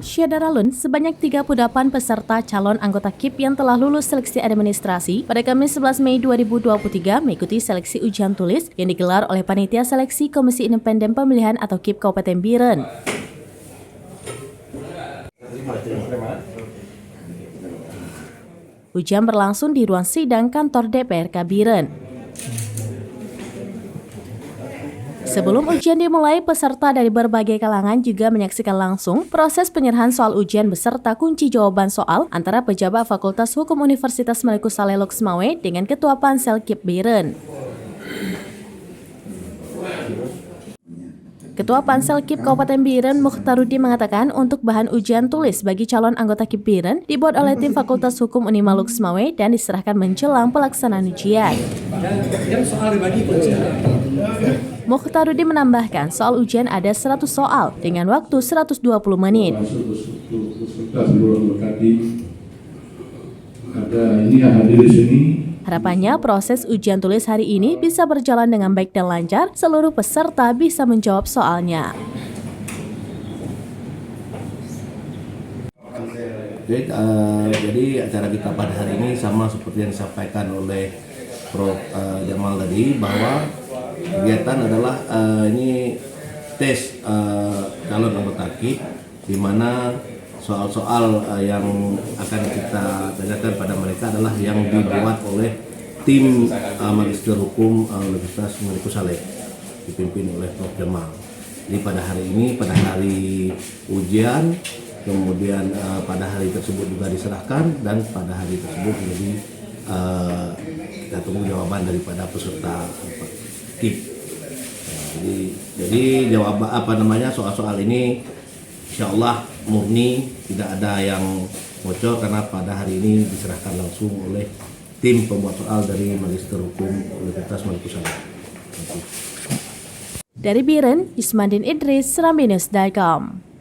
Syadaralun, sebanyak 38 peserta calon anggota KIP yang telah lulus seleksi administrasi pada Kamis 11 Mei 2023 mengikuti seleksi ujian tulis yang digelar oleh Panitia Seleksi Komisi Independen Pemilihan atau KIP Kabupaten Biren. Ujian berlangsung di ruang sidang kantor DPRK Biren. Sebelum ujian dimulai, peserta dari berbagai kalangan juga menyaksikan langsung proses penyerahan soal ujian beserta kunci jawaban soal antara pejabat Fakultas Hukum Universitas Maliku Saleh Loksmawe dengan Ketua Pansel KIP Biren. Ketua Pansel KIP Kabupaten Biren, Mukhtarudi, mengatakan untuk bahan ujian tulis bagi calon anggota KIP Biren dibuat oleh tim Fakultas Hukum Unima Loksmawe dan diserahkan menjelang pelaksanaan ujian. Mukhtarudi menambahkan soal ujian ada 100 soal dengan waktu 120 menit. Harapannya proses ujian tulis hari ini bisa berjalan dengan baik dan lancar, seluruh peserta bisa menjawab soalnya. Jadi acara kita pada hari ini sama seperti yang disampaikan oleh Prof. Jamal tadi, bahwa kegiatan adalah ini tes calon anggota KIP, di mana soal-soal yang akan kita tanyakan pada mereka adalah yang dibuat oleh tim Magister Hukum Universitas Maliku Saleh dipimpin oleh Prof. Jamal. Jadi pada hari ini, pada hari ujian, kemudian pada hari tersebut juga diserahkan, dan pada hari tersebut jadi kita tunggu jawaban daripada peserta KIP. Jadi jawaban soal-soal ini insya Allah murni, tidak ada yang bocor karena pada hari ini diserahkan langsung oleh tim pembuat soal dari Magister Hukum Universitas Maliku Saleh. Dari Biren, Ismandin Idris, Serambinews.com.